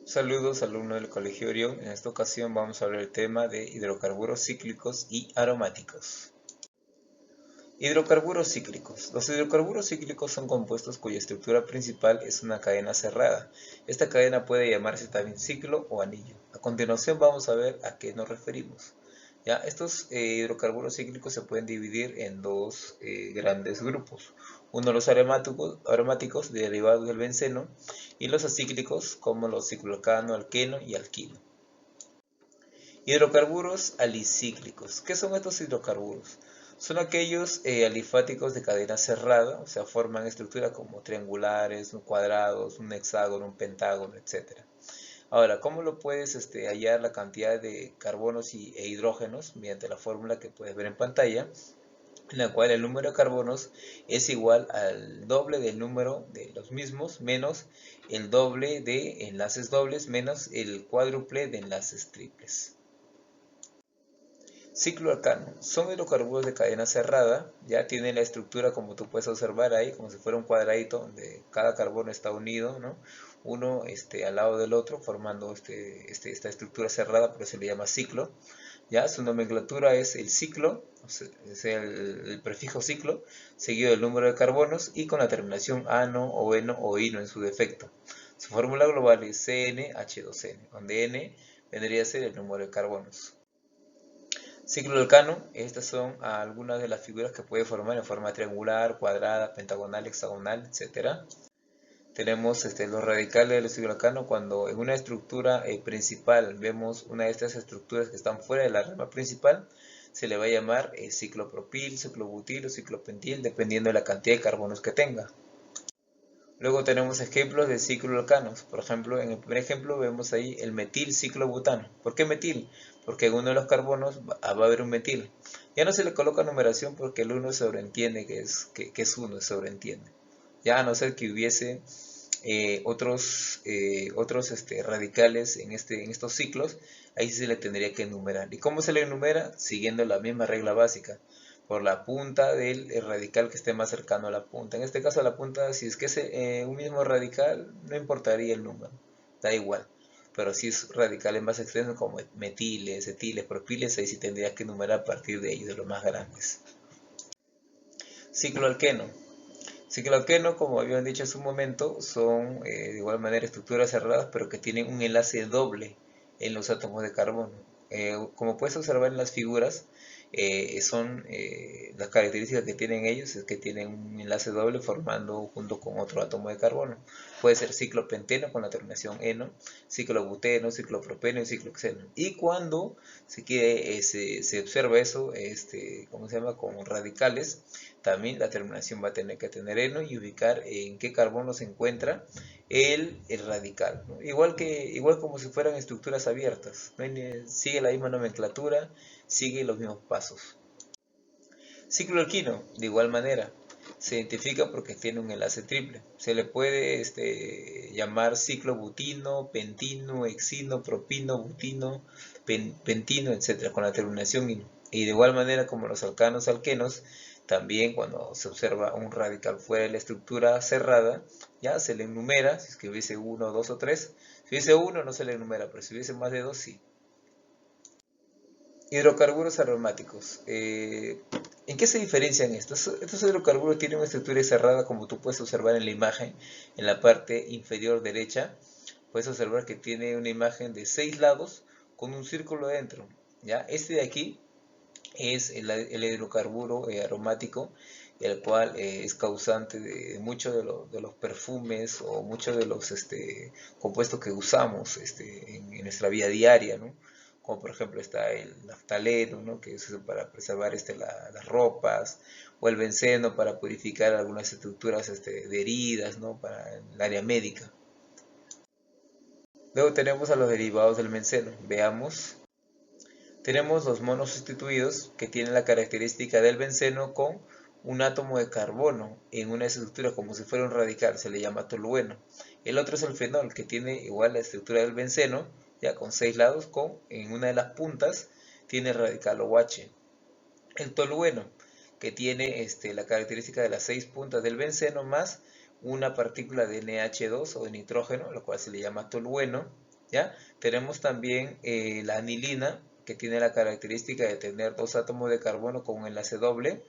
Saludos, alumnos del Colegio Orión. En esta ocasión vamos a hablar del tema de hidrocarburos cíclicos y aromáticos. Hidrocarburos cíclicos. Los hidrocarburos cíclicos son compuestos cuya estructura principal es una cadena cerrada. Esta cadena puede llamarse también ciclo o anillo. A continuación vamos a ver a qué nos referimos. ¿Ya? Estos hidrocarburos cíclicos se pueden dividir en dos grandes grupos. Uno los aromáticos derivados del benceno y los acíclicos como los cicloalcano, alqueno y alquilo. Hidrocarburos alicíclicos. ¿Qué son estos hidrocarburos? Son aquellos alifáticos de cadena cerrada, o sea, forman estructuras como triangulares, cuadrados, un hexágono, un pentágono, etc. Ahora, ¿cómo lo puedes hallar la cantidad de carbonos e hidrógenos? Mediante la fórmula que puedes ver en pantalla, en la cual el número de carbonos es igual al doble del número de los mismos menos el doble de enlaces dobles menos el cuádruple de enlaces triples. Cicloalcano. Son hidrocarburos de cadena cerrada, ya tienen la estructura como tú puedes observar ahí, como si fuera un cuadradito donde cada carbono está unido, ¿no? Uno al lado del otro, formando esta estructura cerrada, por eso se le llama ciclo. Ya, su nomenclatura es el ciclo, o sea, es el prefijo ciclo, seguido del número de carbonos y con la terminación ano o eno o ino en su defecto. Su fórmula global es CnH2n, donde n vendría a ser el número de carbonos. Ciclo alcano, estas son algunas de las figuras que puede formar en forma triangular, cuadrada, pentagonal, hexagonal, etc. Tenemos los radicales del ciclo alcano cuando en una estructura principal vemos una de estas estructuras que están fuera de la rama principal, se le va a llamar ciclopropil, ciclobutil o ciclopentil, dependiendo de la cantidad de carbonos que tenga. Luego tenemos ejemplos de cicloalcanos. Por ejemplo, en el primer ejemplo vemos ahí el metilciclobutano. ¿Por qué metil? Porque en uno de los carbonos va a haber un metil. Ya no se le coloca numeración porque el 1 sobreentiende que es 1, sobreentiende. Ya a no ser que hubiese otros radicales en estos ciclos, ahí sí se le tendría que enumerar. ¿Y cómo se le enumera? Siguiendo la misma regla básica, por la punta del radical que esté más cercano a la punta. En este caso la punta, si es que es un mismo radical, no importaría el número, da igual. Pero si es radicales más extensos como metiles, etiles, propiles, ahí sí tendría que enumerar a partir de ellos, de los más grandes. Cicloalqueno. Cicloalqueno, como habían dicho hace un momento, son de igual manera estructuras cerradas, pero que tienen un enlace doble en los átomos de carbono. Como puedes observar en las figuras, las características que tienen ellos es que tienen un enlace doble formando junto con otro átomo de carbono. Puede ser ciclopenteno con la terminación eno, ciclobuteno, ciclopropeno y ciclohexeno. Y cuando se observa eso, ¿cómo se llama? Con radicales, también la terminación va a tener que tener eno y ubicar en qué carbono se encuentra el radical, ¿no? Igual como si fueran estructuras abiertas, ¿no? Sigue la misma nomenclatura, sigue los mismos pasos. Ciclo alquino, de igual manera, se identifica porque tiene un enlace triple. Se le puede llamar ciclo butino, pentino, hexino, propino, butino, pentino, etc. con la terminación ino. Y de igual manera como los alcanos alquenos, también cuando se observa un radical fuera de la estructura cerrada, ya se le enumera, si es que hubiese uno, dos o tres. Si hubiese uno no se le enumera, pero si hubiese más de dos, sí. Hidrocarburos aromáticos. ¿En qué se diferencian estos? Estos hidrocarburos tienen una estructura cerrada, como tú puedes observar en la imagen, en la parte inferior derecha. Puedes observar que tiene una imagen de 6 lados con un círculo dentro. ¿Ya? Este de aquí es el hidrocarburo aromático, el cual es causante de muchos de los perfumes o muchos de los compuestos que usamos en nuestra vida diaria, ¿no? Como por ejemplo está el naftaleno, ¿no? Que es para preservar las ropas, o el benceno para purificar algunas estructuras de heridas, ¿no? Para el área médica. Luego tenemos a los derivados del benceno. Veamos. Tenemos los monos sustituidos que tienen la característica del benceno con un átomo de carbono en una estructura como si fuera un radical, se le llama tolueno. El otro es el fenol, que tiene igual la estructura del benceno, ya con 6 lados, en una de las puntas tiene el radical OH. El tolueno, que tiene la característica de las 6 puntas del benceno más una partícula de NH2 o de nitrógeno, lo cual se le llama tolueno. ¿ya? Tenemos también la anilina, que tiene la característica de tener dos átomos de carbono con un enlace doble.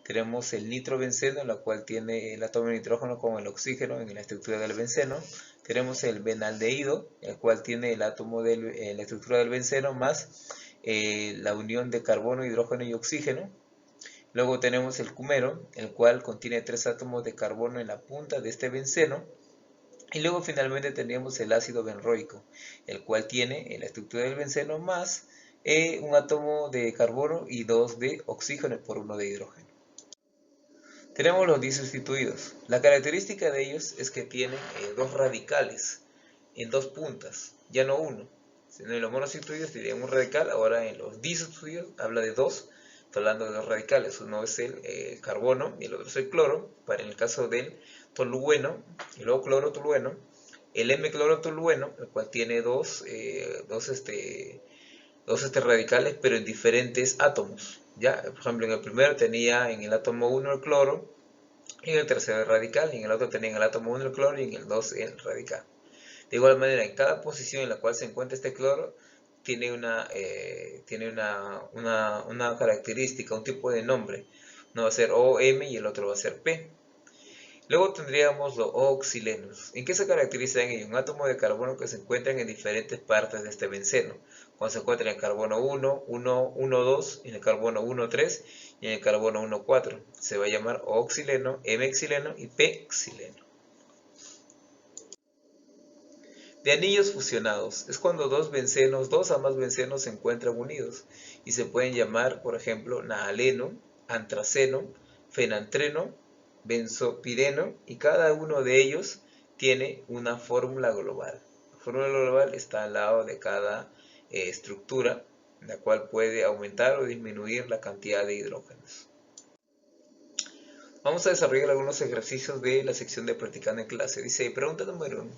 Tenemos el nitrobenceno, la cual tiene el átomo de nitrógeno con el oxígeno en la estructura del benceno. Tenemos el benaldehído, el cual tiene el átomo de la estructura del benceno más la unión de carbono, hidrógeno y oxígeno. Luego tenemos el cumero, el cual contiene tres átomos de carbono en la punta de este benceno. Y luego finalmente tendríamos el ácido benroico, el cual tiene la estructura del benceno más un átomo de carbono y dos de oxígeno por uno de hidrógeno. Tenemos los disustituidos. La característica de ellos es que tienen dos radicales en dos puntas, ya no uno. En los monosustituidos tenían un radical, ahora en los disustituidos habla de dos, está hablando de dos radicales. Uno es el carbono y el otro es el cloro, para en el caso del tolueno, y luego cloro-tolueno, el M-cloro-tolueno, el cual tiene dos radicales, pero en diferentes átomos. ¿Ya? Por ejemplo, en el primero tenía en el átomo 1 el cloro, en el tercero el radical, y en el otro tenía en el átomo 1 el cloro y en el 2 el radical. De igual manera, en cada posición en la cual se encuentra este cloro, tiene una característica, un tipo de nombre. Uno va a ser OM y el otro va a ser P. Luego tendríamos los oxilenos. ¿En qué se caracterizan ellos? Un átomo de carbono que se encuentran en diferentes partes de este benceno. Cuando se encuentra en el carbono 1, 1, 1, 2, en el carbono 1, 3 y en el carbono 1, 4. Se va a llamar oxileno, M-xileno y P-xileno. De anillos fusionados. Es cuando dos o más bencenos se encuentran unidos y se pueden llamar, por ejemplo, nahaleno, antraceno, fenantreno, benzopireno, y cada uno de ellos tiene una fórmula global. La fórmula global está al lado de cada estructura, la cual puede aumentar o disminuir la cantidad de hidrógenos. Vamos a desarrollar algunos ejercicios de la sección de practicando en clase. Dice, pregunta número 1.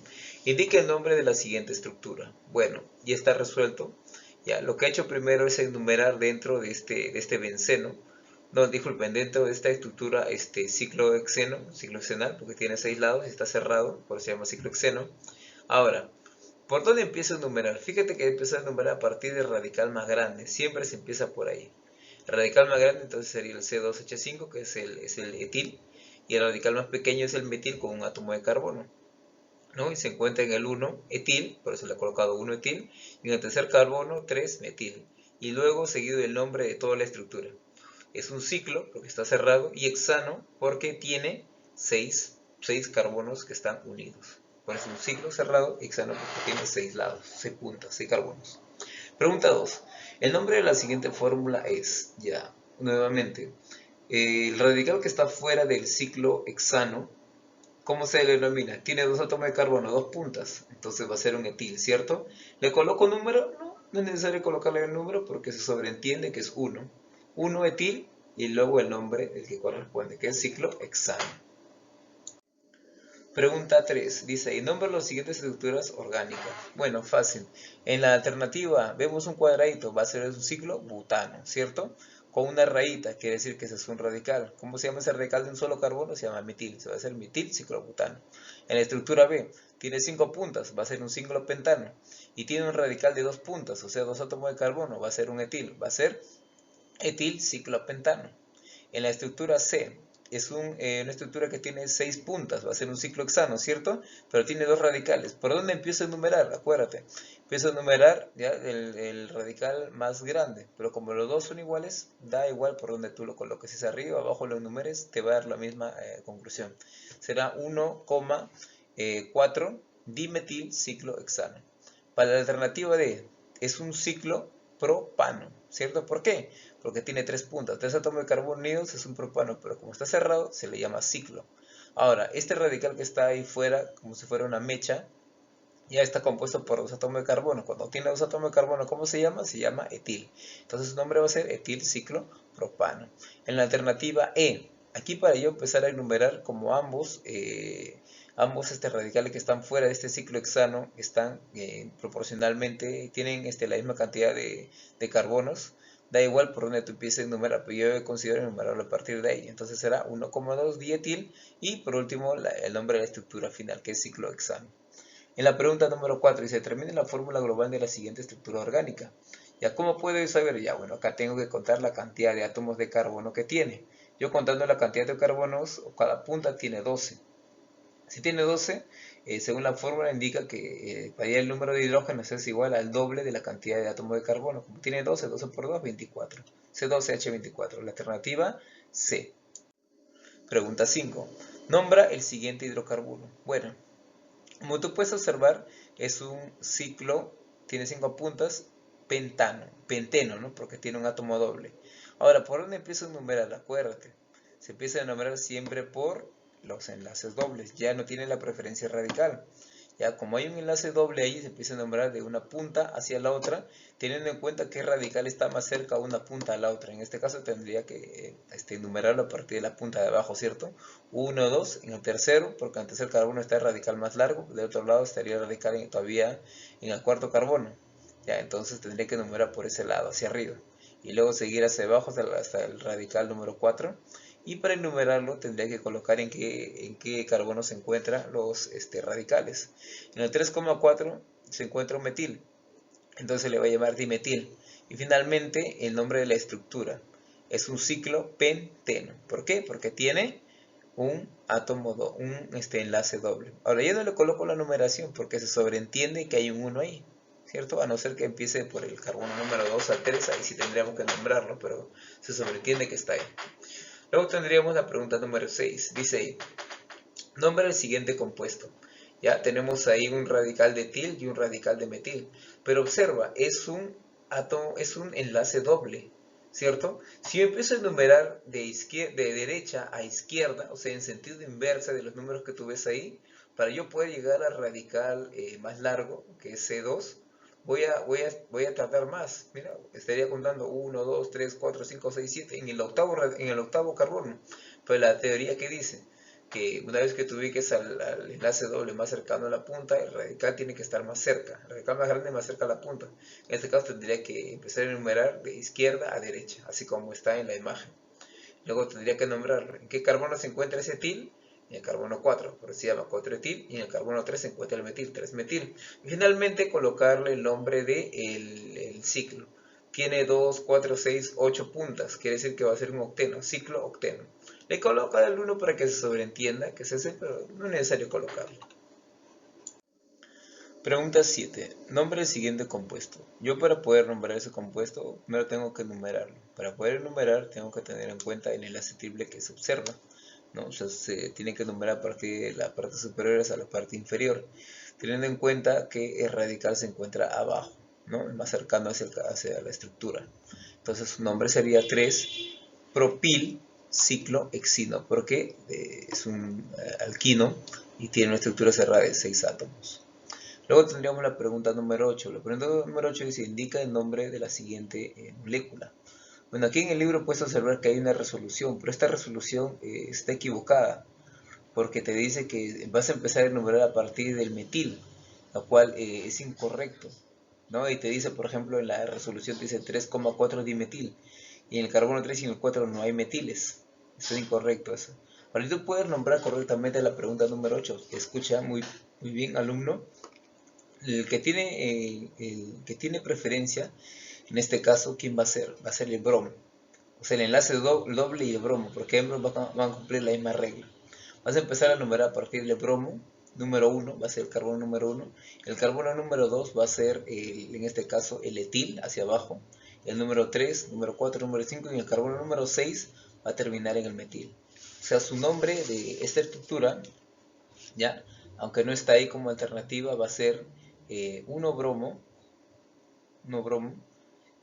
Indica el nombre de la siguiente estructura. Bueno, ya está resuelto. Ya, lo que he hecho primero es enumerar dentro de este benceno, no, disculpen, dentro de esta estructura ciclohexenal, porque tiene 6 lados y está cerrado, por eso se llama ciclohexeno. Ahora, ¿por dónde empiezo a enumerar? Fíjate que empiezo a enumerar a partir del radical más grande, siempre se empieza por ahí. El radical más grande entonces sería el C2H5, que es el etil, y el radical más pequeño es el metil con un átomo de carbono, ¿no? Y se encuentra en el 1 etil, por eso le he colocado 1 etil, y en el tercer carbono 3 metil, y luego seguido el nombre de toda la estructura. Es un ciclo porque está cerrado, y hexano porque tiene 6 carbonos que están unidos. Por eso es un ciclo cerrado, hexano porque tiene 6 lados, 6 puntas, 6 carbonos. Pregunta 2. El nombre de la siguiente fórmula es, ya, nuevamente, el radical que está fuera del ciclo hexano, ¿cómo se le denomina? Tiene dos átomos de carbono, dos puntas, entonces va a ser un etil, ¿cierto? ¿Le coloco número? No, no es necesario colocarle el número porque se sobreentiende que es 1. 1 etil y luego el nombre del que corresponde, que es ciclo hexano. Pregunta 3. Dice, y nombra las siguientes estructuras orgánicas. Bueno, fácil. En la alternativa vemos un cuadradito, va a ser un ciclo butano, ¿cierto? Con una rayita, quiere decir que ese es un radical. ¿Cómo se llama ese radical de un solo carbono? Se llama metil, se va a hacer metil ciclobutano. En la estructura B, tiene 5 puntas, va a ser un ciclopentano. Y tiene un radical de 2 puntas, o sea, 2 átomos de carbono, va a ser un etil, va a ser etil ciclopentano. En la estructura C, es una estructura que tiene 6 puntas, va a ser un ciclo hexano, ¿cierto? Pero tiene 2 radicales. ¿Por dónde empiezo a enumerar? Acuérdate. Empiezo a enumerar ya el radical más grande, pero como los dos son iguales, da igual por donde tú lo coloques. Si es arriba o abajo lo enumeres, te va a dar la misma conclusión. Será 1,4 dimetil ciclo hexano. Para la alternativa D, es un ciclo propano, ¿cierto? ¿Por qué? Porque tiene 3 puntas, 3 átomos de carbono unidos, es un propano, pero como está cerrado, se le llama ciclo. Ahora, este radical que está ahí fuera, como si fuera una mecha, ya está compuesto por 2 átomos de carbono. Cuando tiene 2 átomos de carbono, ¿cómo se llama? Se llama etil. Entonces su nombre va a ser etil ciclo propano. En la alternativa E, aquí para yo empezar a enumerar como ambos radicales que están fuera de este ciclo hexano están proporcionalmente, tienen la misma cantidad de carbonos. Da igual por donde tú empieces a enumerar, pero yo considero enumerarlo a partir de ahí. Entonces será 1,2 dietil y por último el nombre de la estructura final, que es ciclo hexano. En la pregunta número 4 dice, determine la fórmula global de la siguiente estructura orgánica. Ya, ¿cómo puedo yo saber? Ya, bueno, acá tengo que contar la cantidad de átomos de carbono que tiene. Yo contando la cantidad de carbonos, cada punta tiene 12. Si tiene 12, según la fórmula indica que para el número de hidrógenos es igual al doble de la cantidad de átomos de carbono. Como tiene 12, 12 por 2, 24. C12H24. La alternativa C. Pregunta 5. Nombra el siguiente hidrocarburo. Bueno, como tú puedes observar, es un ciclo, tiene 5 puntas, penteno, ¿no? Porque tiene un átomo doble. Ahora, ¿por dónde empiezo a enumerar? Acuérdate, se empieza a enumerar siempre por los enlaces dobles, ya no tiene la preferencia radical. Ya como hay un enlace doble ahí, se empieza a nombrar de una punta hacia la otra, teniendo en cuenta que radical está más cerca a una punta a la otra. En este caso tendría que enumerarlo a partir de la punta de abajo, ¿cierto? 1, 2, en el tercero, porque en el tercer carbono está el radical más largo, del otro lado estaría el radical todavía en el cuarto carbono. Ya, entonces tendría que enumerar por ese lado, hacia arriba. Y luego seguir hacia abajo hasta el radical número 4. Y para enumerarlo tendría que colocar en qué carbono se encuentran los radicales. En el 3,4 se encuentra un metil, entonces le va a llamar dimetil. Y finalmente el nombre de la estructura es un ciclo penteno. ¿Por qué? Porque tiene un átomo, un enlace doble. Ahora yo no le coloco la numeración porque se sobreentiende que hay un 1 ahí, ¿cierto? A no ser que empiece por el carbono número 2 al 3, ahí sí tendríamos que nombrarlo, pero se sobreentiende que está ahí. Luego tendríamos la pregunta número 6. Dice ahí, nombra el siguiente compuesto. Ya tenemos ahí un radical de etil y un radical de metil. Pero observa, es un enlace doble, ¿cierto? Si yo empiezo a enumerar de derecha a izquierda, o sea, en sentido inversa de los números que tú ves ahí, para yo poder llegar al radical más largo, que es C2, voy a tardar más. Mira, estaría contando 1, 2, 3, 4, 5, 6, 7 en el octavo carbono. Pero la teoría que dice que una vez que tú ubiques al enlace doble más cercano a la punta, el radical tiene que estar más cerca. El radical más grande más cerca a la punta. En este caso tendría que empezar a enumerar de izquierda a derecha, así como está en la imagen. Luego tendría que nombrarlo. ¿En qué carbono se encuentra ese etil? En el carbono 4, por eso se llama 4-etil, y en el carbono 3 se encuentra el metil, 3-metil. Y finalmente colocarle el nombre del ciclo. Tiene 2, 4, 6, 8 puntas, quiere decir que va a ser un octeno, ciclo octeno. Le coloca el 1 para que se sobreentienda que es ese, pero no es necesario colocarlo. Pregunta 7. Nombre el siguiente compuesto. Yo para poder nombrar ese compuesto, primero tengo que enumerarlo. Para poder enumerar, tengo que tener en cuenta el enlace triple que se observa, ¿no? O sea, se tiene que enumerar a partir de la parte superior hasta la parte inferior, teniendo en cuenta que el radical se encuentra abajo, ¿no? El más cercano hacia la estructura. Entonces su nombre sería 3-propil ciclo hexino, porque es un alquino y tiene una estructura cerrada de 6 átomos. Luego tendríamos la pregunta número 8. La pregunta número 8 dice, indica el nombre de la siguiente molécula. Bueno, aquí en el libro puedes observar que hay una resolución, pero esta resolución está equivocada, porque te dice que vas a empezar a enumerar a partir del metil, lo cual es incorrecto, ¿no? Y te dice, por ejemplo, en la resolución te dice 3,4 dimetil, y en el carbono 3 y en el 4 no hay metiles. Eso es incorrecto eso. Ahora tú puedes nombrar correctamente la pregunta número 8. Escucha muy bien, alumno. El que tiene preferencia, en este caso, ¿quién va a ser? Va a ser el bromo. O sea, el enlace doble y el bromo, porque ambos van a cumplir la misma regla. Vas a empezar a numerar a partir del bromo número 1, va a ser el carbono número 1. El carbono número 2 va a ser, en este caso, el etil hacia abajo. El número 3, número 4, número 5 y el carbono número 6 va a terminar en el metil. O sea, su nombre de esta estructura, ya, aunque no está ahí como alternativa, va a ser 1-bromo,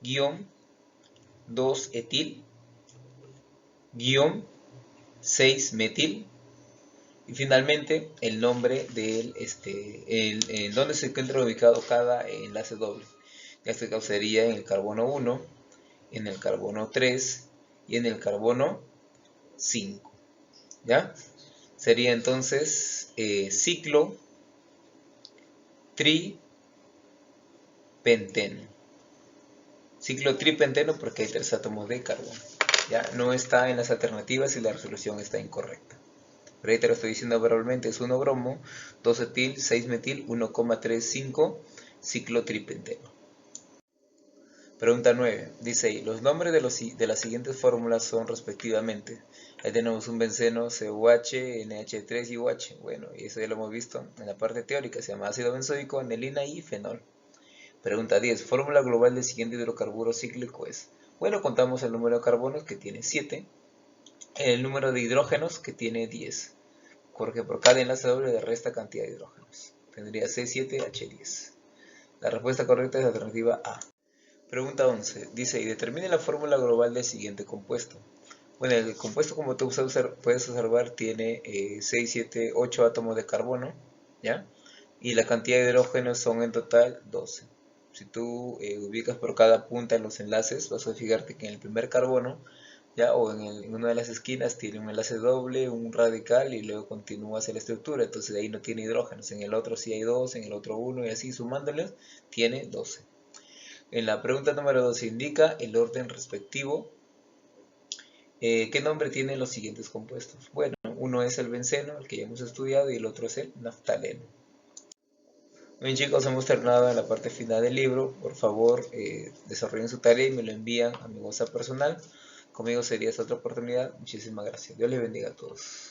guión 2-etil, guión 6-metil, y finalmente el nombre del en donde se encuentra ubicado cada enlace doble. En este caso sería en el carbono 1, en el carbono 3 y en el carbono 5. ¿Ya? Sería entonces ciclo tripenteno. Ciclo tripenteno porque hay 3 átomos de carbono. Ya no está en las alternativas y la resolución está incorrecta. pero ahí te lo estoy diciendo verbalmente, es 1 bromo, 2 etil, 6 metil, 1,35 ciclotripenteno. Pregunta 9. Dice ahí, los nombres de las siguientes fórmulas son respectivamente. Ahí tenemos un benceno COH, NH3 y OH. Bueno, y eso ya lo hemos visto en la parte teórica. Se llama ácido benzoico, anilina y fenol. Pregunta 10. Fórmula global del siguiente hidrocarburo cíclico es. Bueno, contamos el número de carbonos que tiene 7. El número de hidrógenos que tiene 10. Porque por cada enlace doble le resta cantidad de hidrógenos. Tendría C7H10. La respuesta correcta es la alternativa A. Pregunta 11. Dice, y determine la fórmula global del siguiente compuesto. Bueno, el compuesto, como tú puedes observar, tiene 6, 7, 8 átomos de carbono, ¿ya? Y la cantidad de hidrógenos son en total 12. Si tú ubicas por cada punta en los enlaces, vas a fijarte que en el primer carbono, ¿ya? O en una de las esquinas tiene un enlace doble, un radical y luego continúa hacia la estructura. Entonces ahí no tiene hidrógenos. En el otro sí hay 2, en el otro 1 y así sumándoles tiene 12. En la pregunta número 2 se indica el orden respectivo. ¿Qué nombre tienen los siguientes compuestos? Bueno, uno es el benceno, el que ya hemos estudiado, y el otro es el naftaleno. Bien chicos, hemos terminado la parte final del libro. Por favor, desarrollen su tarea y me lo envían a mi WhatsApp personal. Conmigo sería esta otra oportunidad. Muchísimas gracias. Dios les bendiga a todos.